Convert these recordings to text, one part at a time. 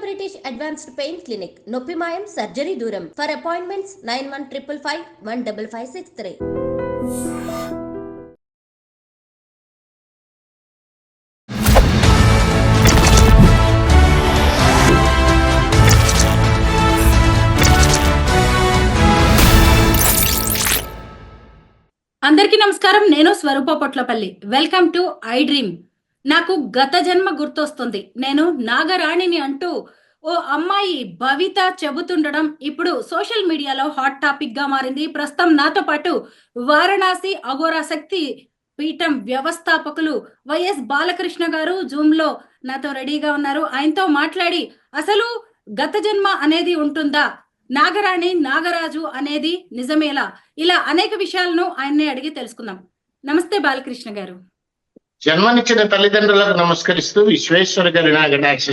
British Advanced Pain Clinic, Noppimayam Surgery Duram. For appointments 9155515563. అందరికీ నమస్కారం. నేను Swaroopa Potlapalli. Welcome to iDream. నాకు గత జన్మ గుర్తొస్తుంది. నేను నాగరాణిని అంటూ ఓ అమ్మాయి భవిత చెబుతుండడం ఇప్పుడు సోషల్ మీడియాలో హాట్ టాపిక్ గా మారింది. ప్రస్తుతం నాతో పాటు వారణాసి అఘోరా శక్తి పీఠం వ్యవస్థాపకులు వైఎస్ బాలకృష్ణ గారు జూమ్ లో నాతో రెడీగా ఉన్నారు. ఆయనతో మాట్లాడి అసలు గత జన్మ అనేది ఉంటుందా, నాగరాణి నాగరాజు అనేది నిజమేలా, ఇలా అనేక విషయాలను ఆయన్నే అడిగి తెలుసుకుందాం. నమస్తే బాలకృష్ణ గారు. జన్మనిచ్చిన తల్లిదండ్రులకు నమస్కరిస్తూ విశ్వేశ్వర గారి నాగరాజు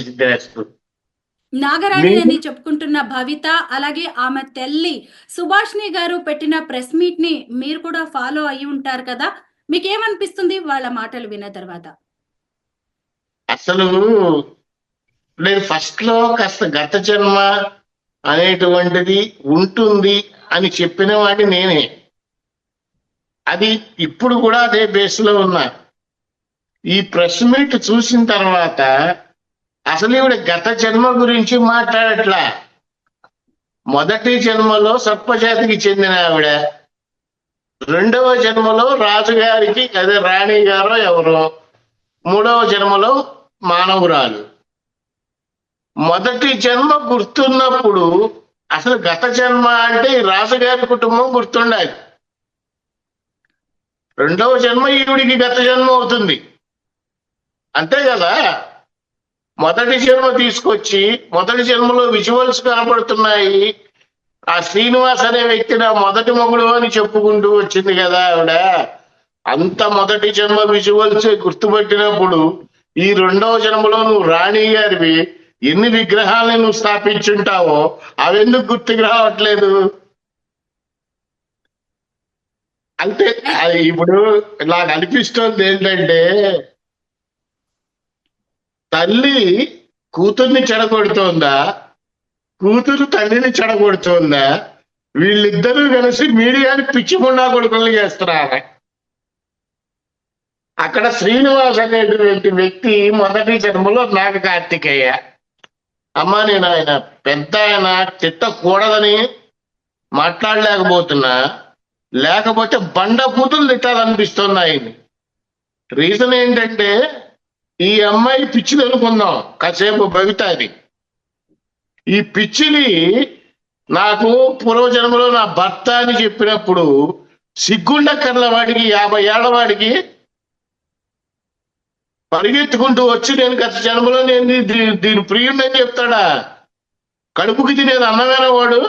నాగరాణి అని చెప్పుకుంటున్న భవిత, అలాగే ఆమె తల్లి సుభాష్ని గారు పెట్టిన ప్రెస్ మీట్ ని మీరు కూడా ఫాలో అయ్యి ఉంటారు కదా, మీకేమనిపిస్తుంది వాళ్ళ మాటలు విన్న తర్వాత? అసలు నేను ఫస్ట్ లో కాస్త గత జన్మ అనేటువంటిది ఉంటుంది అని చెప్పిన వాడిని నేనే. అది ఇప్పుడు కూడా అదే బేస్లో ఉన్నా. ఈ ప్రెస్ మీట్ చూసిన తర్వాత అసలు ఈవిడ గత జన్మ గురించి మాట్లాడట్లా. మొదటి జన్మలో సర్పజాతికి చెందిన ఆవిడ, రెండవ జన్మలో రాజుగారికి అదే రాణి గారో ఎవరో, మూడవ జన్మలో మానవురాలు. మొదటి జన్మ గుర్తున్నప్పుడు అసలు గత జన్మ అంటే ఈ రాజుగారి కుటుంబం గుర్తుండాలి. రెండవ జన్మ ఈవిడికి గత జన్మ అవుతుంది, అంతే కదా. మొదటి జన్మ తీసుకొచ్చి మొదటి జన్మలో విజువల్స్ కనపడుతున్నాయి. ఆ శ్రీనివాస్ అనే వ్యక్తి నా మొదటి మొగుడు అని చెప్పుకుంటూ వచ్చింది కదా ఆవిడ. అంత మొదటి జన్మ విజువల్స్ గుర్తుపట్టినప్పుడు ఈ రెండవ జన్మలో నువ్వు రాణి గారివి ఎన్ని విగ్రహాలను నువ్వు స్థాపించుంటావో అవెందుకు గుర్తుకు రావట్లేదు? అంటే ఇప్పుడు నాకు అనిపిస్తోంది ఏంటంటే, తల్లి కూతుర్ని చెడగొడుతోందా, కూతురు తల్లిని చెడగొడుతోందా, వీళ్ళిద్దరూ కలిసి మీడియాని పిచ్చిముండా కొడుకులు చేస్తున్నారు. అక్కడ శ్రీనివాస్ అనేటువంటి వ్యక్తి మొదటి జన్మలో నాగ కార్తికేయ. అమ్మా నేను ఆయన పెద్ద ఆయన తిట్టకూడదని మాట్లాడలేకపోతున్నా, లేకపోతే బండ కూతులు తిట్టాలనిపిస్తుంది ఆయన్ని. రీజన్ ఏంటంటే ఈ అమ్మాయి పిచ్చిది అనుకుందాం కాసేపు భవిత. అది ఈ పిచ్చిని నాకు పూర్వజన్మలో నా భర్త అని చెప్పినప్పుడు సిగ్గుండక్కర్ల వాడికి 50 ఏళ్ల వాడికి పరిగెత్తుకుంటూ వచ్చి నేను గత జన్మలో నేను దీని ప్రియుడని చెప్తాడా? కడుపుకి తినేది అన్నమైన వాడు.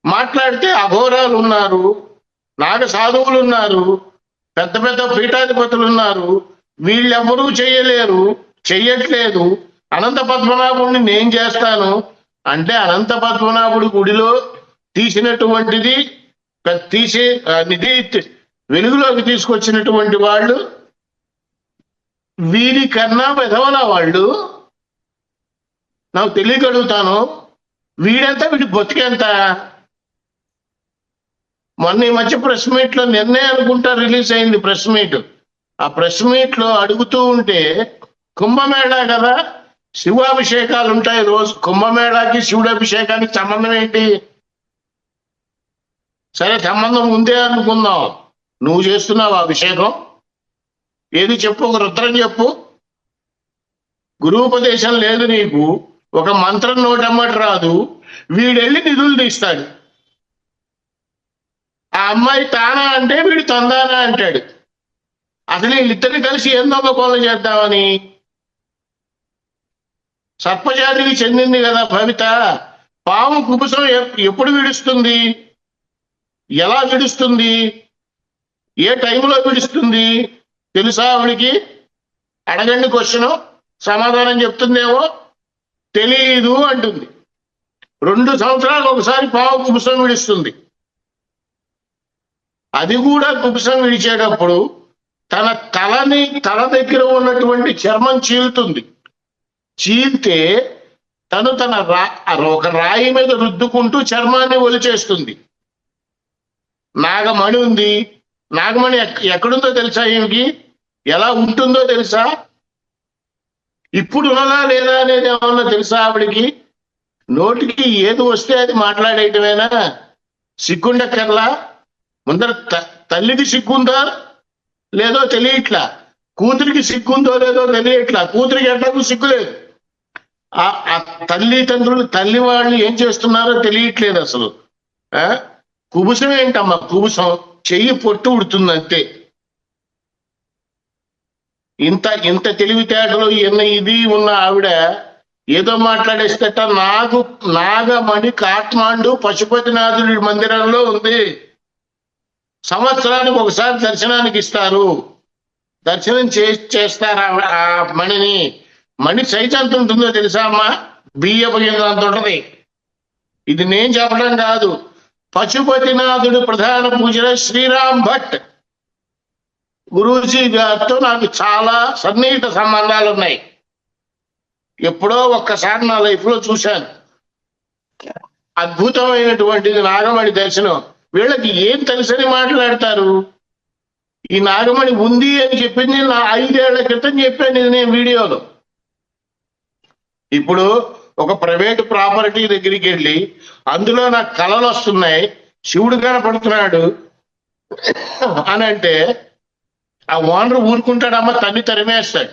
మాట్లాడితే అఘోరాలు ఉన్నారు, నాగ సాధువులు ఉన్నారు, పెద్ద పెద్ద పీఠాధిపతులు ఉన్నారు, వీళ్ళెవ్వరూ చేయలేరు, చెయ్యట్లేదు. అనంత పద్మనాభుడిని నేను చేస్తాను అంటే అనంత పద్మనాభుడి గుడిలో తీసినటువంటిది నిధి వెలుగులోకి తీసుకొచ్చినటువంటి వాళ్ళు వీరికన్నా విధవన వాళ్ళు. నాకు తెలియగలుగుతాను వీడెంత, వీడి బతికెంత. మొన్న ఈ మధ్య ప్రెస్ మీట్ లో నిన్నే అనుకుంటా రిలీజ్ అయింది ప్రెస్ మీట్. ఆ ప్రెస్ మీట్ లో అడుగుతూ ఉంటే, కుంభమేళా కదా, శివాభిషేకాలు ఉంటాయి రోజు, కుంభమేళాకి శివుడు అభిషేకానికి సంబంధం ఏంటి? సరే సంబంధం ఉందే అనుకుందాం. నువ్వు చేస్తున్నావు అభిషేకం? ఏది చెప్పు, ఒక రుద్రం చెప్పు. గురూపదేశం లేదు నీకు, ఒక మంత్రం నోటమ్మటి రాదు. వీడెళ్ళి నిధులు తీస్తాడు. ఆ అమ్మాయి తానా అంటే వీడు తందానా అంటాడు. అసలు వీళ్ళిద్దరిని కలిసి ఏం దొంగకోలం చేద్దామని. సర్పజాతికి చెందింది కదా భవిత. పాము కుబుసం ఎప్పుడు విడుస్తుంది, ఎలా విడుస్తుంది, ఏ టైంలో విడుస్తుంది తెలుసా ఆవిడికి? అడగండి క్వశ్చను, సమాధానం చెప్తుందేమో. తెలియదు అంటుంది. 2 సంవత్సరాలకు ఒకసారి పాము కుబుసం విడుస్తుంది. అది కూడా కుబుసం విడిచేటప్పుడు తన తల దగ్గర ఉన్నటువంటి చర్మం చీలుతుంది. చీల్తే తను ఒక రాయి మీద రుద్దుకుంటూ చర్మాన్ని ఒలిచేస్తుంది. నాగమణి ఉంది. నాగమణి ఎక్కడుందో తెలుసా? ఈమెకి ఎలా ఉంటుందో తెలుసా? ఇప్పుడు ఉన్నదా లేదా అనేది ఏమన్నా తెలుసా ఆవిడికి? నోటికి ఏది వస్తే అది మాట్లాడేయటమేనా? సిగ్గుండక్కర్లా? ముందర తల్లికి సిగ్గుందా లేదో తెలియట్లా, కూతురికి సిగ్గుందో లేదో తెలియట్లా. కూతురికి ఎట్లాగూ సిగ్గులేదు. ఆ తల్లిదండ్రులు తల్లి వాళ్ళు ఏం చేస్తున్నారో తెలియట్లేదు అసలు. కుబుసం ఏంటమ్మా? కుబుసం చెయ్యి పొట్టు ఉడుతుంది అంతే. ఇంత తెలివితేటలు ఇది ఉన్న ఆవిడ ఏదో మాట్లాడేస్తట. నాగమణి కాఠ్మాండు పశుపతినాథుడి మందిరంలో ఉంది. సంవత్సరానికి ఒకసారి దర్శనానికి ఇస్తారు. దర్శనం చేస్తారు ఆ మణిని. మణి సైజ్ ఎంత ఉంటుందో తెలుసా అమ్మా? బియ్యపు అంత ఉంటది. ఇది నేను చెప్పడం కాదు. పశుపతినాథుడి ప్రధాన పూజల శ్రీరామ్ భట్ గురూజీ గారితో నాకు చాలా సన్నిహిత సంబంధాలు ఉన్నాయి. ఎప్పుడో ఒక్కసారి నా లైఫ్ లో చూశాను. అద్భుతమైనటువంటిది నాగమణి దర్శనం. వీళ్ళకి ఏం తెలుసని మాట్లాడతారు? ఈ నాగమణి ఉంది అని చెప్పింది నా 5 ఏళ్ల క్రితం చెప్పాను ఇది నేను వీడియోలో. ఇప్పుడు ఒక ప్రైవేట్ ప్రాపర్టీ దగ్గరికి వెళ్ళి అందులో నాకు కళలు వస్తున్నాయి, శివుడు కనపడుతున్నాడు అని అంటే ఆ ఓనర్ ఊరుకుంటాడమ్మా? తన్ని తరిమేస్తాడు.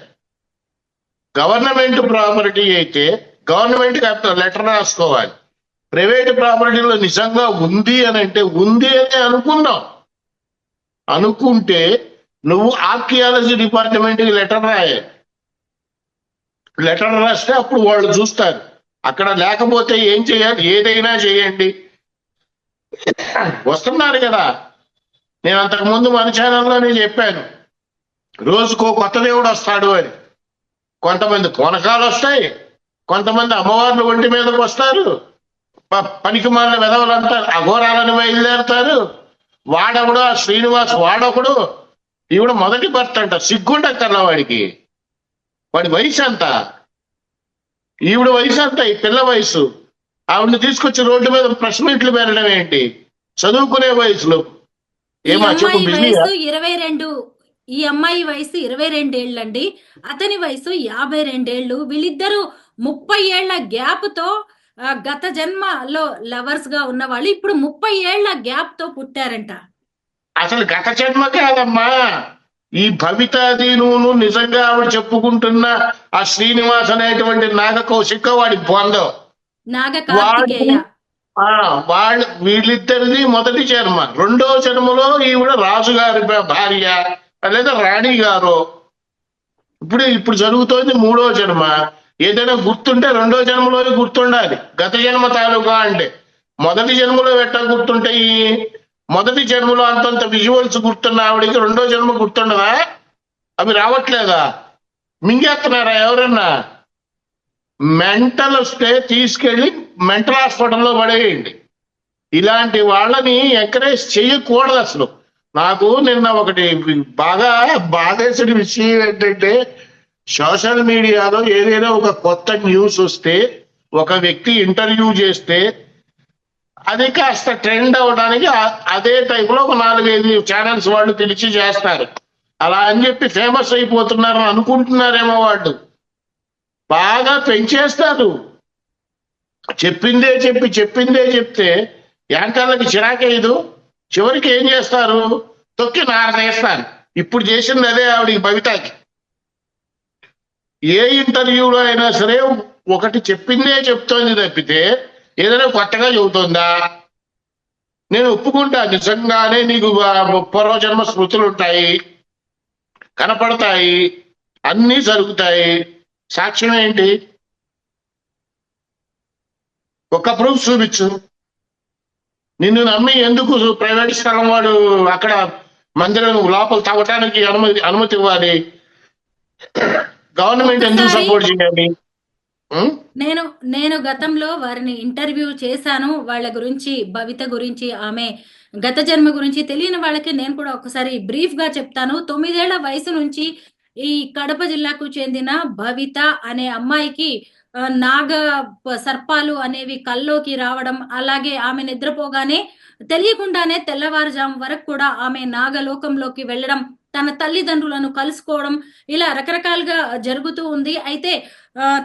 గవర్నమెంట్ ప్రాపర్టీ అయితే గవర్నమెంట్ లెటర్ రాసుకోవాలి. ప్రైవేట్ ప్రాపర్టీలో నిజంగా ఉంది అని అంటే ఉంది అని అనుకున్నాం. అనుకుంటే నువ్వు ఆర్కియాలజీ డిపార్ట్మెంట్కి లెటర్ రాయాలి. లెటర్ రాస్తే అప్పుడు వాళ్ళు చూస్తారు. అక్కడ లేకపోతే ఏం చేయాలి? ఏదైనా చేయండి. వస్తున్నారు కదా. నేను అంతకుముందు మన ఛానల్లోనే చెప్పాను, రోజుకో కొత్త దేవుడు వస్తాడు అని. కొంతమంది పూనకాలు వస్తాయి, కొంతమంది అమ్మవార్లు ఒంటి మీదకి వస్తారు, పనికి మాలిన వెధవలంతా అఘోరాలను బయలుదేరుతారు. వాడొకడు ఆ శ్రీనివాస్ వాడొకడు. ఈవిడ మొదటి భర్త అంట. సిగ్గుండక్కర్లా వాడికి. వాడి వయసు అంత, ఈవిడ వయసు అంత, ఈ పిల్ల వయసు. ఆవిడని తీసుకొచ్చి రోడ్డు మీద ప్రెస్ మీట్లు పెరగడం ఏంటి? చదువుకునే వయసులో ఏమా చెప్పు? 22. ఈ అమ్మాయి వయసు 22 ఏళ్ళండి. అతని వయసు 52 ఏళ్ళు. వీళ్ళిద్దరూ 30 ఏళ్ల గ్యాప్ తో గత జన్మలో లవర్స్ గా ఉన్న వాళ్ళు ఇప్పుడు 30 ఏళ్ల గ్యాప్ తో పుట్టారంట. అసలు గత జన్మ కాదమ్మా. ఈ భవితాది నువ్వు నిజంగా ఆవిడ చెప్పుకుంటున్న ఆ శ్రీనివాస్ అనేటువంటి నాగ కౌశిక వాడి బొందం. నాగ కార్తికేయ వీళ్ళిద్దరిది మొదటి జన్మ. రెండో జన్మలో ఈవిడ రాజుగారి భార్య లేదా రాణి గారు. ఇప్పుడు జరుగుతోంది 3వ జన్మ. ఏదైనా గుర్తుంటే 2వ జన్మలో గుర్తుండాలి. గత జన్మ తాలూకా అంటే మొదటి జన్మలో ఎట్టా గుర్తుంటాయి? మొదటి జన్మలో అంతంత విజువల్స్ గుర్తున్న ఆవిడకి 2వ జన్మ గుర్తుండదా? అవి రావట్లేదా? మింగేస్తున్నారా ఎవరన్నా? మెంటల్ వస్తే తీసుకెళ్లి మెంటల్ హాస్పిటల్లో పడేయండి. ఇలాంటి వాళ్ళని ఎంకరేజ్ చేయకూడదు అసలు. నాకు నిన్న ఒకటి బాగా బాధేసిన విషయం ఏంటంటే, సోషల్ మీడియాలో ఏదైనా ఒక కొత్త న్యూస్ వస్తే, ఒక వ్యక్తి ఇంటర్వ్యూ చేస్తే అది కాస్త ట్రెండ్ అవడానికి అదే టైంలో ఒక 4-5 ఛానల్స్ వాళ్ళు పిలిచి చేస్తారు. అలా అని చెప్పి ఫేమస్ అయిపోతున్నారని అనుకుంటున్నారేమో వాళ్ళు. బాగా పెంచేస్తారు. చెప్పిందే చెప్తే యాంకర్లకి చిరాకేయదు. చివరికి ఏం చేస్తారు? తొక్కి నారదేస్తారు. ఇప్పుడు చేసింది అదే ఆవిడికి, భవితాకి. ఏ ఇంటర్వ్యూలో అయినా సరే ఒకటి చెప్పిందే చెప్తోంది తప్పితే ఏదైనా కొత్తగా చెబుతోందా? నేను ఒప్పుకుంటా, నిజంగానే నీకు పూర్వజన్మ స్మృతులు ఉంటాయి, కనపడతాయి, అన్నీ జరుగుతాయి. సాక్ష్యం ఏంటి? ఒక ప్రూఫ్ చూపించు. నిన్ను నమ్మి ఎందుకు ప్రైవేట్ స్థలం వాడు అక్కడ మందిరం లోపల తవ్వటానికి అనుమతి ఇవ్వాలి? గవర్నమెంట్ ఎందుకు సపోర్ట్ చేయాలి? నేను గతంలో వారిని ఇంటర్వ్యూ చేశాను. వాళ్ళ గురించి, భవిత గురించి, ఆమె గత జన్మ గురించి తెలియని వాళ్ళకి నేను కూడా ఒకసారి బ్రీఫ్ గా చెప్తాను. 9 ఏళ్ల వయసు నుంచి ఈ కడప జిల్లాకు చెందిన భవిత అనే అమ్మాయికి నాగ సర్పాలు అనేవి కల్లోకి రావడం, అలాగే ఆమె నిద్రపోగానే తెలియకుండానే తెల్లవారుజాము వరకు కూడా ఆమె నాగలోకంలోకి వెళ్ళడం, తన తల్లిదండ్రులను కలుసుకోవడం, ఇలా రకరకాలుగా జరుగుతూ ఉంది. అయితే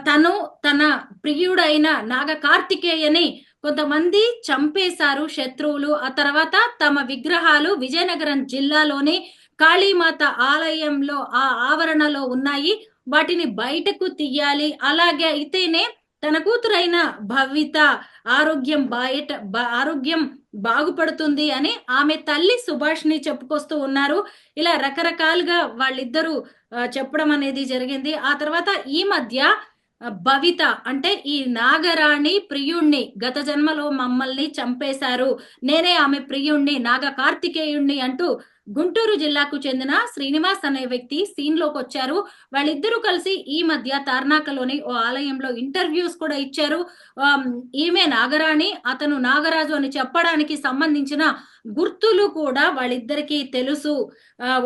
తను తన ప్రియుడైన నాగ కార్తికేయని కొంతమంది చంపేశారు శత్రువులు. ఆ తర్వాత తమ విగ్రహాలు విజయనగరం జిల్లాలోని కాళీమాత ఆలయంలో ఆ ఆవరణలో ఉన్నాయి. వాటిని బయటకు తీయాలి. అలాగే అయితేనే తన కూతురైన భవిత ఆరోగ్యం బాగుపడుతుంది అని ఆమె తల్లి సుభాష్ని చెప్పుకొస్తూ ఉన్నారు. ఇలా రకరకాలుగా వాళ్ళిద్దరూ చెప్పడం అనేది జరిగింది. ఆ తర్వాత ఈ మధ్య భవిత అంటే ఈ నాగరాణి ప్రియుణ్ణి గత జన్మలో మమ్మల్ని చంపేశారు, నేనే ఆమె ప్రియుణ్ణి, నాగ కార్తికేయుణ్ణి అంటూ గుంటూరు జిల్లాకు చెందిన శ్రీనివాస్ అనే వ్యక్తి సీన్ లోకి వచ్చారు. వాళ్ళిద్దరూ కలిసి ఈ మధ్య తార్నాకలోని ఓ ఆలయంలో ఇంటర్వ్యూస్ కూడా ఇచ్చారు. ఈమె నాగరాణి, అతను నాగరాజు అని చెప్పడానికి సంబంధించిన గుర్తులు కూడా వాళ్ళిద్దరికీ తెలుసు.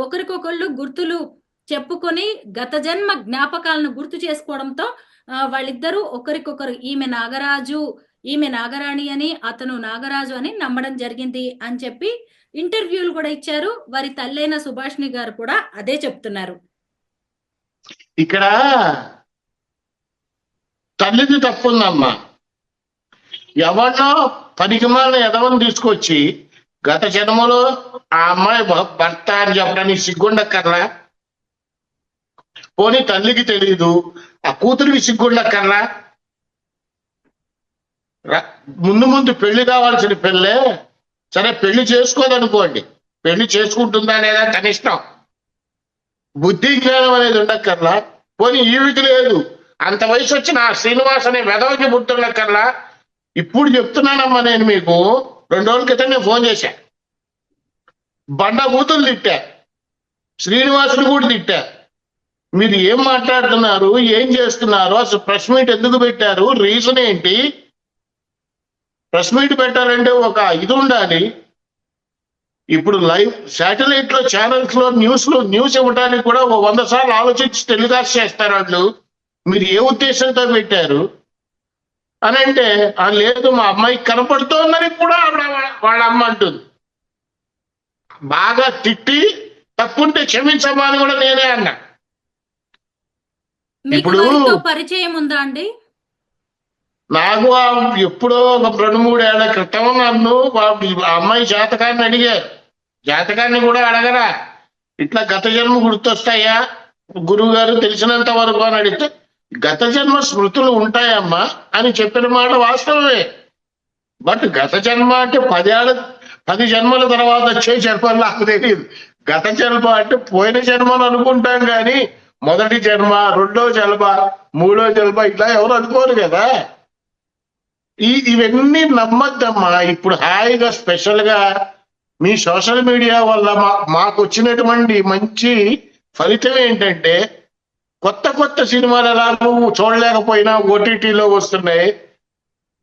ఒకరికొకళ్ళు గుర్తులు చెప్పుకొని గత జన్మ జ్ఞాపకాలను గుర్తు చేసుకోవడంతో వాళ్ళిద్దరూ ఒకరికొకరు ఈమె నాగరాజు, ఈమె నాగరాణి అని, అతను నాగరాజు అని నమ్మడం జరిగింది అని చెప్పి ఇంటర్వ్యూలు కూడా ఇచ్చారు. వారి తల్లైన సుభాష్ని గారు కూడా అదే చెప్తున్నారు. ఇక్కడ తల్లిది తప్పుందమ్మా. ఎవరినో పనికిమాలిన ఎదవని తీసుకొచ్చి గత జన్మలో ఆ అమ్మాయి భర్త అని చెప్పడానికి సిగ్గుండక్కర్లా? పోనీ తల్లికి తెలియదు, ఆ కూతురికి సిగ్గుండక్కర్లా? ముందు పెళ్లి కావాల్సిన పెళ్ళే. సరే, పెళ్లి చేసుకోదనుకోండి, పెళ్లి చేసుకుంటుందా లేదా తన ఇష్టం. బుద్ధి జ్ఞానం అనేది ఉండక్కర్లా? పోనీ ఈవికి లేదు, అంత వయసు వచ్చిన ఆ శ్రీనివాస్ అనే వెధవకి పుట్టినక్కర్లా? ఇప్పుడు చెప్తున్నానమ్మా, నేను మీకు 2 రోజుల క్రితం నేను ఫోన్ చేశా. బండ బూతులు తిట్టా, శ్రీనివాసుని కూడా తిట్టా. మీరు ఏం మాట్లాడుతున్నారు, ఏం చేస్తున్నారు, అసలు ప్రెస్ మీట్ ఎందుకు పెట్టారు, రీజన్ ఏంటి? ప్రెస్ మీట్ పెట్టాలంటే ఒక ఇది ఉండాలి. ఇప్పుడు లైవ్ శాటిలైట్ లో ఛానల్స్ లో న్యూస్ ఇవ్వడానికి కూడా 100 సార్లు ఆలోచించి టెలికాస్ట్ చేస్తారు వాళ్ళు. మీరు ఏ ఉద్దేశంతో పెట్టారు అని అంటే, లేదు మా అమ్మాయికి కనపడుతోందని కూడా వాళ్ళ అమ్మ అంటుంది. బాగా తిట్టి తప్పుంటే క్షమించమా అని కూడా నేనే అన్నా. ఇప్పుడు పరిచయం ఉందా అండి? నాకు ఎప్పుడో ఒక 2-3 ఏళ్ల క్రితం నన్ను అమ్మాయి జాతకాన్ని అడిగారు. జాతకాన్ని కూడా అడగరా, ఇట్లా గత జన్మ గుర్తొస్తాయా గురువు గారు తెలిసినంత వరకు అని అడిగితే, గత జన్మ స్మృతులు ఉంటాయమ్మా అని చెప్పిన మాట వాస్తవమే. బట్ గత జన్మ అంటే 10 జన్మల తర్వాత వచ్చే జన్మలు నాకు తెలియదు. గత జన్మ అంటే పోయిన జన్మలు అనుకుంటాం కానీ మొదటి జన్మ, 2వ జన్మ, 3వ జన్మ ఇట్లా ఎవరు అనుకోరు కదా. ఇవన్నీ నమ్మద్దమ్మా. ఇప్పుడు హాయిగా స్పెషల్ గా మీ సోషల్ మీడియా వల్ల మాకు వచ్చినటువంటి మంచి ఫలితం ఏంటంటే, కొత్త సినిమాలు ఎలాగో చూడలేకపోయినా ఓటీటీలో వస్తున్నాయి.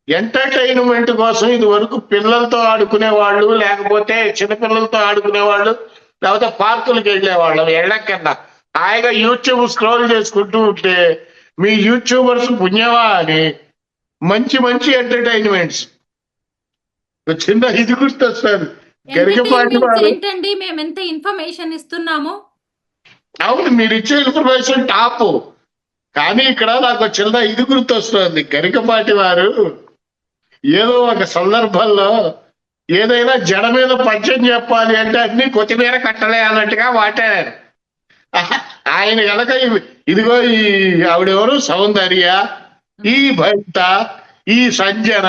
ఎంటర్టైన్మెంట్ కోసం ఇది వరకు పిల్లలతో ఆడుకునేవాళ్ళు, లేకపోతే చిన్నపిల్లలతో ఆడుకునేవాళ్ళు, లేకపోతే పార్కులకు వెళ్ళేవాళ్ళం. వెళ్ళక్కర్లా, హాయిగా యూట్యూబ్ స్క్రోల్ చేసుకుంటూ ఉంటే మీ యూట్యూబర్స్ పుణ్యమా అని మంచి ఎంటర్టైన్మెంట్స్. చిన్న ఇది గుర్తొస్తారు, గరికపాటి వారు. ఏంటండి మేము ఎంత ఇన్ఫర్మేషన్ ఇస్తున్నాము? అవును, మీరు ఇచ్చే ఇన్ఫర్మేషన్ టాప్. కానీ ఇక్కడ నాకు చిన్న ఇది గుర్తొస్తుంది. గరికపాటి వారు ఏదో ఒక సందర్భంలో ఏదైనా జడ మీద పద్యం చెప్పాలి అంటే అన్ని కొత్తిమీర కట్టలే అన్నట్టుగా వాటారు. ఆయన కనుక ఇదిగో ఈ ఆవిడెవరు, సౌందర్య, ఈ భవిత, ఈ సంజన,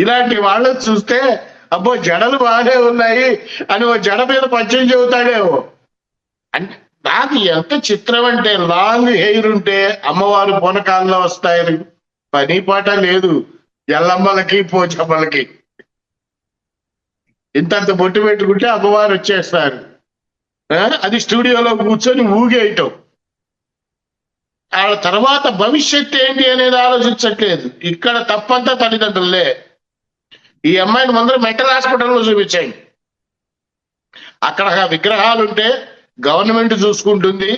ఇలాంటి వాళ్ళని చూస్తే అబ్బో జడలు బాగానే ఉన్నాయి అని ఓ జడ మీద పద్యం చెబుతాడేమో. అంటే నాకు ఎంత చిత్రం అంటే, లాంగ్ హెయిర్ ఉంటే అమ్మవారు పూనకాల్లో వస్తాయని పని పాట లేదు ఎల్లమ్మలకి పోచమ్మలకి. ఇంతంత బొట్టు పెట్టుకుంటే అమ్మవారు వచ్చేస్తారు. అది స్టూడియోలో కూర్చొని ఊగేయటం. ఆ తర్వాత భవిష్యత్తు ఏంటి అనేది ఆలోచించట్లేదు. ఇక్కడ తప్పంతా తల్లిదండ్రులే. ఈ అమ్మాయిని ముందర మెంటల్ హాస్పిటల్లో చూపించండి. అక్కడ విగ్రహాలు ఉంటే గవర్నమెంట్ చూసుకుంటుంది,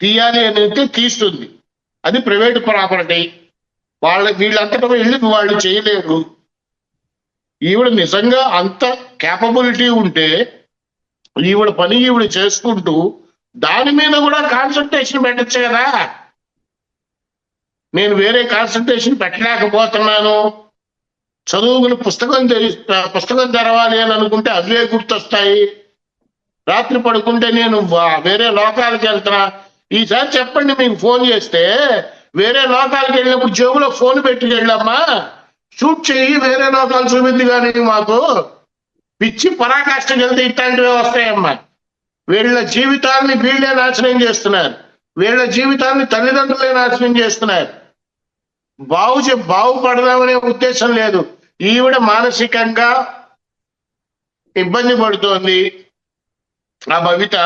తీయాలి అని అయితే తీస్తుంది. అది ప్రైవేట్ ప్రాపర్టీ. వీళ్ళంతటా వెళ్ళి వాళ్ళు చేయలేరు. ఈవిడ నిజంగా అంత క్యాపబిలిటీ ఉంటే ఈవిడ పని ఈవిడ చేసుకుంటూ దాని మీద కూడా కాన్సన్ట్రేషన్ పెట్టచ్చు కదా. నేను వేరే కాన్సన్ట్రేషన్ పెట్టలేకపోతున్నాను, చదువుకుని పుస్తకం తెరవాలి అని అనుకుంటే అవే గుర్తొస్తాయి. రాత్రి పడుకుంటే నేను వేరే లోకాలకు వెళ్తున్నా. ఈసారి చెప్పండి, మీకు ఫోన్ చేస్తే వేరే లోకాలకు వెళ్ళినప్పుడు జేబులో ఫోన్ పెట్టుకెళ్ళమ్మా, షూట్ చెయ్యి, వేరే లోకాలు చూపింది కానీ మాకు పిచ్చి పరాకాష్ఠకి వెళ్తే ఇట్లాంటివే వస్తాయమ్మా. వీళ్ళ జీవితాన్ని వీళ్ళే నాశనం చేస్తున్నారు, వీళ్ళ జీవితాన్ని తల్లిదండ్రులే నాశనం చేస్తున్నారు. బాగుపడదామనే ఉద్దేశం లేదు. ఈవిడ మానసికంగా ఇబ్బంది పడుతోంది. ఆ భవిత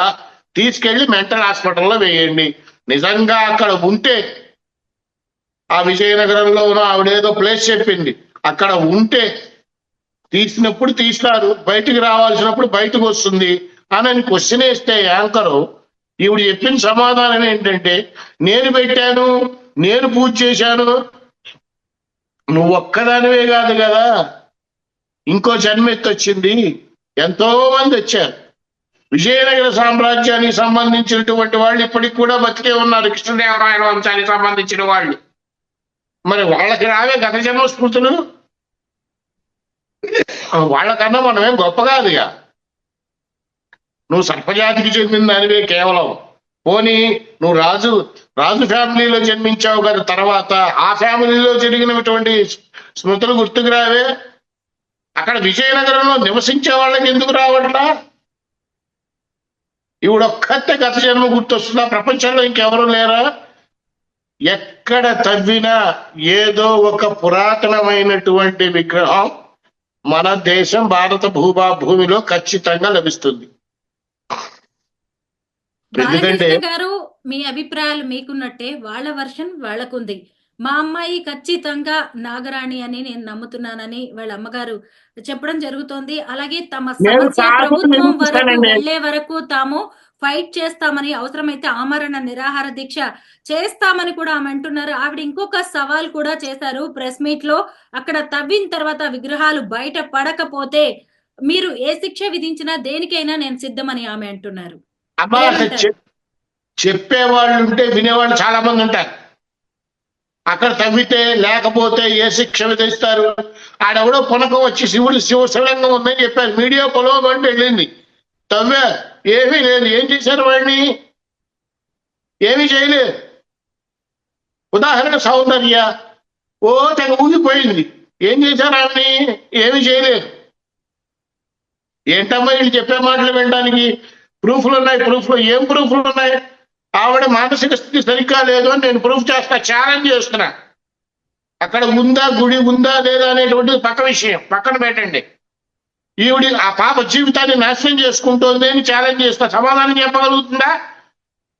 తీసుకెళ్లి మెంటల్ హాస్పిటల్లో వేయండి. నిజంగా అక్కడ ఉంటే, ఆ విజయనగరంలో ఉన్న ఆవిడేదో ప్లేస్ చెప్పింది, అక్కడ ఉంటే తీసినప్పుడు తీస్తారు, బయటికి రావాల్సినప్పుడు బయటకు వస్తుంది అని క్వశ్చన్ వేస్తే యాంకరు ఈవిడ చెప్పిన సమాధానం ఏంటంటే, నేను పెట్టాను, నేను పూజ చేశాను. నువ్వు ఒక్కదానివే కాదు కదా, ఇంకో జన్మెత్తి వచ్చింది, ఎంతో మంది వచ్చారు. విజయనగర సామ్రాజ్యానికి సంబంధించినటువంటి వాళ్ళు ఇప్పటికి కూడా బతికే ఉన్నారు, కృష్ణదేవరాయల వంశానికి సంబంధించిన వాళ్ళు. మరి వాళ్ళకి రావే గత జన్మ స్మృతులు? వాళ్ళకన్నా మనమేం గొప్ప కాదుగా. నువ్వు సర్పజాతికి చెందిన దానివే కేవలం. పోనీ నువ్వు రాజు ఫ్యామిలీలో జన్మించావు కదా, తర్వాత ఆ ఫ్యామిలీలో జరిగినటువంటి స్మృతులు గుర్తుకు రావే? అక్కడ విజయనగరంలో నివసించే వాళ్ళకి ఎందుకు రావట్లా? ఈవిడొక్కతే గత జన్మ గుర్తొస్తుందా? ప్రపంచంలో ఇంకెవరు లేరా? ఎక్కడ తవ్వినా ఏదో ఒక పురాతనమైనటువంటి విగ్రహం మన దేశం భారత భూమిలో ఖచ్చితంగా లభిస్తుంది. ఎందుకంటే బాలకృష్ణ గారు, మీ అభిప్రాయాలు మీకున్నట్టే వాళ్ళ వర్షన్ వాళ్ళకుంది. మా అమ్మాయి ఖచ్చితంగా నాగరాణి అని నేను నమ్ముతున్నానని వాళ్ళ అమ్మగారు చెప్పడం జరుగుతోంది. అలాగే తమ సమస్య ప్రభుత్వం వరకు వెళ్లే వరకు తాము ఫైట్ చేస్తామని, అవసరమైతే ఆమరణ నిరాహార దీక్ష చేస్తామని కూడా ఆమె అంటున్నారు. ఆవిడ ఇంకొక సవాల్ కూడా చేశారు ప్రెస్ మీట్ లో. అక్కడ తవ్విన తర్వాత విగ్రహాలు బయట పడకపోతే మీరు ఏ శిక్ష విధించినా దేనికైనా నేను సిద్ధమని ఆమె అంటున్నారు. చెప్పేవాళ్ళు ఉంటే వినేవాళ్ళు చాలా మంది ఉంటారు. అక్కడ తవ్వితే లేకపోతే ఏ శిక్ష విధిస్తారు? ఆడెవడో పునకం వచ్చి శివలింగం ఉందని చెప్పారు, మీడియా పొలవమంటే వెళ్ళింది, తవ్వా, ఏమీ లేదు. ఏం చేశారు వాడిని? ఏమీ చేయలేదు. ఉదాహరణ సౌందర్య తెగ ఊగిపోయింది, ఏం చేశారు ఆమెని? ఏమీ చేయలేదు. ఏంటమ్మా వీళ్ళు చెప్పే మాటలు వినడానికి? ప్రూఫ్లు ఉన్నాయి. ఏం ప్రూఫ్లు ఉన్నాయి? ఆవిడ మానసిక స్థితి సరిగ్గా లేదు అని నేను ప్రూఫ్ చేస్తా, ఛాలెంజ్ చేస్తున్నా. అక్కడ గుడి ఉందా లేదా అనేటువంటిది పక్క విషయం, పక్కన పెట్టండి. ఈవిడి ఆ పాప జీవితాన్ని నాశనం చేసుకుంటోంది అని ఛాలెంజ్ చేస్తా. సమాధానం చెప్పగలుగుతుందా?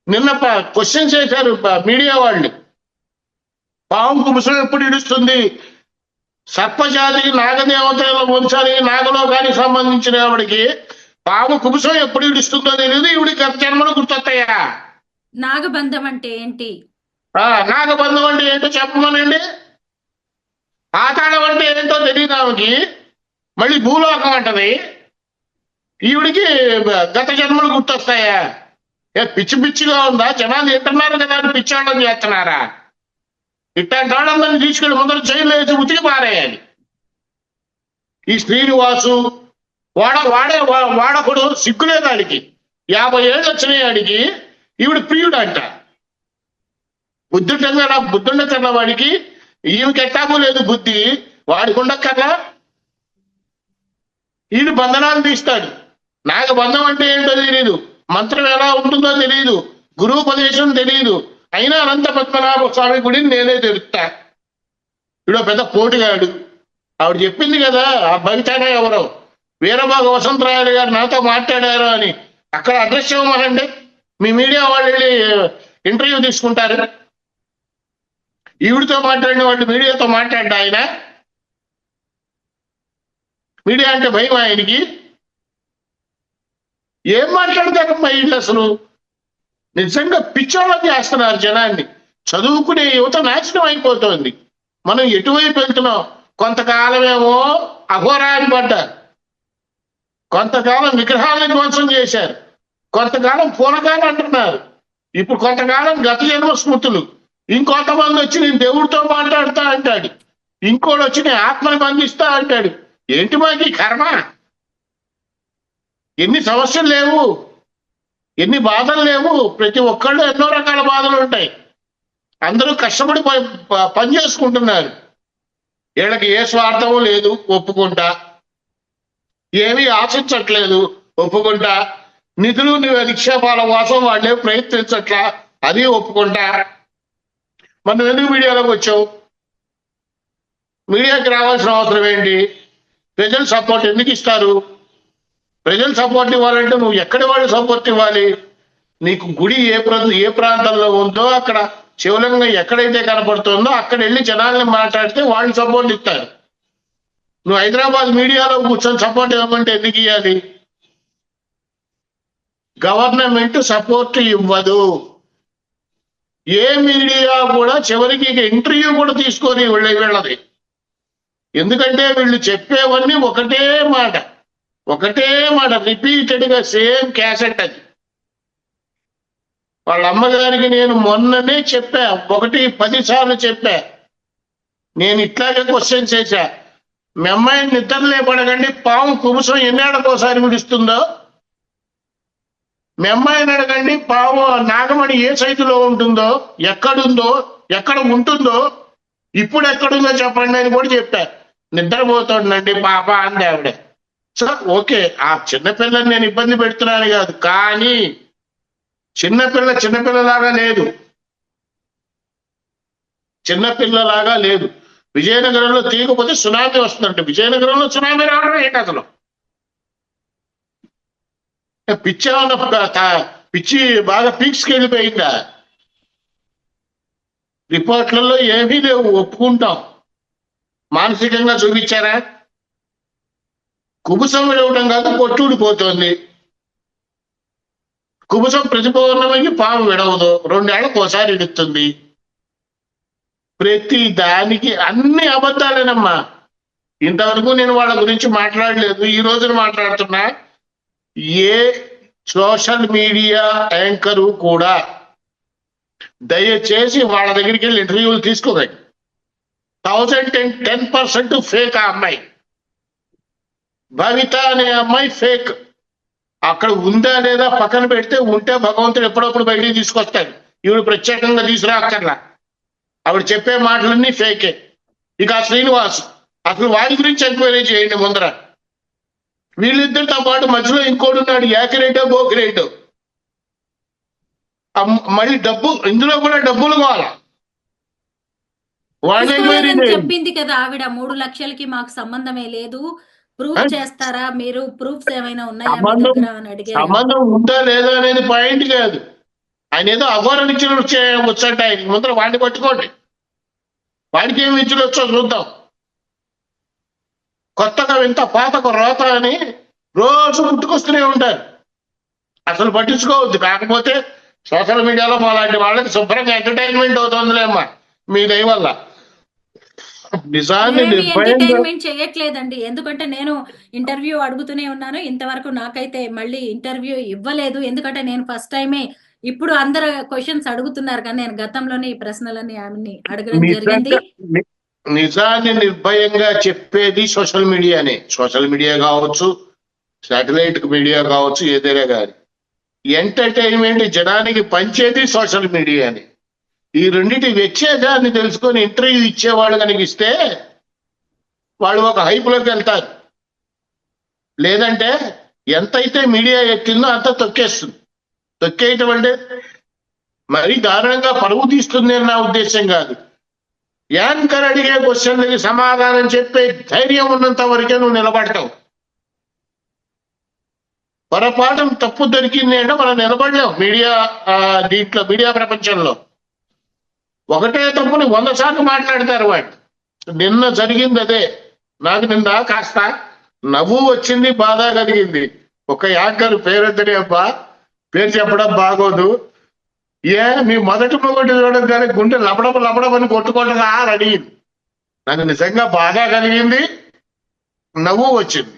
నిన్న క్వశ్చన్స్ చేశారు మీడియా వాళ్ళు, పాము కుబుసం ఎప్పుడు ఇడుస్తుంది? సర్పజాతికి, నాగదేవతల వంశానికి, నాగలోకానికి సంబంధించిన ఆవిడికి పాము కుబుసం ఎప్పుడు ఇడుస్తుందో తెలియదు, ఈవిడికి గత జన్మలు గుర్తొస్తాయా? నాగబంధం అంటే ఏంటి? నాగబంధం అంటే ఏంటో చెప్పమనండి. పాతాళం అంటే ఏంటో తెలియదు ఆమెకి, మళ్ళీ భూలోకం అంటది. ఈవిడికి గత జన్మలు గుర్తొస్తాయా? పిచ్చిగా ఉందా? జనాలు తింటున్నారు కదా అని పిచ్చాళ్ళని చేస్తున్నారా? ఇట్లాంటి వాళ్ళందరినీ తీసుకెళ్ళి ముందర జైలు వేసి ఉతికి పారేయాలి. ఈ శ్రీనివాసు వాడకుడు సిగ్గులేదు ఆడికి, 50 ఏళ్ళు వచ్చినాయి ఆడికి. ఈవిడ ప్రియుడు అంట. బుద్ధుండకన్నా వాడికి, ఈమెకి ఎట్టాగూ లేదు బుద్ధి, వాడికి ఉండక్కర్లా. ఈయన బంధనాలు తీస్తాడు. నాకు బంధం అంటే ఏంటో తెలియదు, మంత్రం ఎలా ఉంటుందో తెలియదు, గురువుపదేశం తెలియదు. అయినా అనంత పద్మనాభ స్వామి గుడిని నేనే తెలుస్తా. ఈడో పెద్ద పోటుగాడు. ఆవిడ చెప్పింది కదా, ఆ భవితానే ఎవరో వీరబాగ వసంతరాయలు గారు నాతో మాట్లాడారు అని. అక్కడ అడ్రస్ ఇవ్వమనండి, మీ మీడియా వాళ్ళు వెళ్ళి ఇంటర్వ్యూ తీసుకుంటారు. ఈవిడితో మాట్లాడిన వాళ్ళు మీడియాతో మాట్లాడ్డా ఆయన? మీడియా అంటే భయం ఆయనకి? ఏం మాట్లాడతారమ్మా వీళ్ళు అసలు? నిజంగా పిచ్చోళ్ళ చేస్తున్నారు జనాన్ని. చదువుకునే యువత నాశనం అయిపోతుంది. మనం ఎటువైపు వెళ్తున్నాం? కొంతకాలమేమో అఘోరాన్ని పడ్డారు, కొంతకాలం విగ్రహాలను ధ్వంసం చేశారు, కొంతకాలం పూనకాలు అంటున్నారు, ఇప్పుడు కొంతకాలం గత జన్మ స్మృతులు, ఇంకొంతమంది వచ్చి నేను దేవుడితో మాట్లాడుతా అంటాడు, ఇంకోటి వచ్చి నేను ఆత్మని బంధిస్తా అంటాడు. ఏంటి మాకు ఈ కర్మ? ఎన్ని సమస్యలు లేవు, ఎన్ని బాధలు లేవు. ప్రతి ఒక్కళ్ళు ఎన్నో రకాల బాధలు ఉంటాయి. అందరూ కష్టపడి పని చేసుకుంటున్నారు. వీళ్ళకి ఏ స్వార్థము లేదు, ఒప్పుకుంటా. ఏమీ ఆశించట్లేదు, ఒప్పుకుంటా. నిధులు నిక్షేపాల కోసం వాళ్ళే ప్రయత్నించట్లా, అది ఒప్పుకుంటా. మనం ఎందుకు మీడియాలోకి వచ్చావు? మీడియాకి రావాల్సిన అవసరం ఏంటి? ప్రజలు సపోర్ట్ ఎందుకు ఇస్తారు? ప్రజలు సపోర్ట్ ఇవ్వాలంటే నువ్వు ఎక్కడి వాళ్ళు సపోర్ట్ ఇవ్వాలి? నీకు గుడి ఏ ప్రాంతంలో ఉందో అక్కడ శివలింగం ఎక్కడైతే కనపడుతుందో అక్కడ వెళ్ళి జనాల్ని మాట్లాడితే వాళ్ళు సపోర్ట్ ఇస్తారు. నువ్వు హైదరాబాద్ మీడియాలో కూర్చొని సపోర్ట్ ఇవ్వమంటే ఎందుకు ఇవ్వాలి? గవర్నమెంట్ సపోర్ట్ ఇవ్వదు. ఏ మీడియా కూడా చివరికి ఇంటర్వ్యూ కూడా తీసుకొని వీళ్ళది. ఎందుకంటే వీళ్ళు చెప్పేవన్నీ ఒకటే మాట రిపీటెడ్ గా సేమ్ క్యాసెట్. అది వాళ్ళ అమ్మగారికి నేను మొన్ననే చెప్పా, 10 సార్లు చెప్పా. నేను ఇట్లాగే క్వశ్చన్ చేశా. మీ అమ్మాయిని నిద్ర లేపడకండి, పాము కుబుసం ఎన్నేళ్ళకోసారి విడుస్తుందో. మీ అమ్మాయిని అడగండి, పాము నాగమణి ఏ సైజులో ఉంటుందో, ఎక్కడుందో, ఎక్కడ ఉంటుందో, ఇప్పుడు ఎక్కడుందో చెప్పండి అని కూడా చెప్పా. నిద్రపోతుండండి పాప అంది ఆవిడ. సో ఓకే, ఆ చిన్నపిల్లని నేను ఇబ్బంది పెడుతున్నాను కాదు, కానీ చిన్నపిల్లలాగా లేదు. విజయనగరంలో తీయకపోతే సునామీ వస్తుందంటే విజయనగరంలో సునామీ రావడం ఏంటి అసలు? పిచ్చి బాగా పీక్స్కి వెళ్ళిపోయిందా? రిపోర్ట్లలో ఏమీ లేవు, ఒప్పుకుంటాం. మానసికంగా చూపించారా? కుబుసం విడవడం కాదు, పొట్టుడిపోతుంది. కుబుసం ప్రతి పౌర్ణమికి పాము విడవదు, 2 ఏళ్లకు ఒకసారి ఇడుతుంది. ప్రతి దానికి అన్ని అబద్ధాలేనమ్మా. ఇంతవరకు నేను వాళ్ళ గురించి మాట్లాడలేదు, ఈ రోజున మాట్లాడుతున్నా. ఏ సోషల్ మీడియా యాంకరు కూడా దయచేసి వాళ్ళ దగ్గరికి వెళ్ళి ఇంటర్వ్యూలు తీసుకోకండి. 1010% ఫేక్. ఆ అమ్మాయి భవిత అనే అమ్మాయి ఫేక్. అక్కడ ఉందా లేదా పక్కన పెడితే, ఉంటే భగవంతుడు ఎప్పుడప్పుడు బయటికి తీసుకొస్తాడు. ఈవిడ ప్రత్యేకంగా తీసుకురాక్కర్లా. ఆవిడ చెప్పే మాటలన్నీ ఫేకే. ఇక ఆ శ్రీనివాస్, అసలు వాడి గురించి ఎంక్వైరీ చేయండి ముందర. వీళ్ళిద్దరితో పాటు మధ్యలో ఇంకోటి ఉన్నాడు, యాకిరేటో బోకిరేటో. మళ్ళీ డబ్బు, ఇందులో కూడా డబ్బులు కావాలా? చెప్పింది కదా ఆవిడ, 3 లక్షలకి మాకు సంబంధమే లేదు, ప్రూఫ్ చేస్తారా మీరు, ప్రూఫ్స్ ఏమైనా ఉన్నాయా మీ దగ్గర అని అడిగారు. సంబంధం ఉందా లేదా అనేది పాయింట్ కాదు. ఆయన ఏదో అఘోర నిచ్చులు వచ్చాట, ఆయన ముందర వాడిని పట్టుకోండి. వాడికి ఏమి నిచ్చులు వచ్చో చూద్దాం. కొత్తగా ఇంత పాతకు రోత అని రోజు పుట్టుకొస్తూనే ఉంటారు. అసలు పట్టించుకోవద్దు. కాకపోతే సోషల్ మీడియాలో మాలాంటి వాళ్ళకి శుభ్రంగా ఎంటర్టైన్మెంట్ అవుతుందిలేమ్మా మీ దయ వల్ల. నిజాన్ని ఎంటర్టైన్మెంట్ చేయట్లేదండి, ఎందుకంటే నేను ఇంటర్వ్యూ అడుగుతూనే ఉన్నాను. ఇంతవరకు నాకైతే మళ్ళీ ఇంటర్వ్యూ ఇవ్వలేదు, ఎందుకంటే నేను ఫస్ట్ టైమే. ఇప్పుడు అందరు క్వశ్చన్స్ అడుగుతున్నారు కానీ నేను గతంలోనే ఈ ప్రశ్నలని ఆమెని అడగడం జరిగింది. నిజాన్ని నిర్భయంగా చెప్పేది సోషల్ మీడియానే. సోషల్ మీడియా కావచ్చు, శాటిలైట్ మీడియా కావచ్చు, ఏదైనా కానీ ఎంటర్టైన్మెంట్ జనానికి పంచేది సోషల్ మీడియాని. ఈ రెండింటి వ్యత్యాసాన్ని తెలుసుకొని ఇంటర్వ్యూ ఇచ్చేవాళ్ళు కనుక ఇస్తే వాళ్ళు ఒక హైప్లోకి వెళ్తారు. లేదంటే ఎంతైతే మీడియా ఎక్కిందో అంత తొక్కేస్తుంది. తొక్కేయటం అంటే మరీ దారుణంగా పరువు తీస్తుంది అన్న ఉద్దేశం కాదు. యాంకర్ అడిగే క్వశ్చన్లకి సమాధానం చెప్పే ధైర్యం ఉన్నంత వరకే నువ్వు నిలబడతావు. పొరపాటు తప్పు దొరికింది అంటే మనం నిలబడలేం. మీడియా ప్రపంచంలో ఒకటే తప్పుని 100 సార్లు మాట్లాడతారు వాడు. నిన్న జరిగింది అదే. నాకు నిన్న కాస్త నవ్వు వచ్చింది, బాధ కలిగింది. ఒక యాంకర్ పేరొద్దని అబ్బా, పేరు చెప్పడం బాగోదు, మీ మొదటి మొగటి చూడగానే గుండె లపడపని కొట్టుకోవడం అని అడిగింది. నాకు నిజంగా బాగా కలిగింది, నవ్వు వచ్చింది.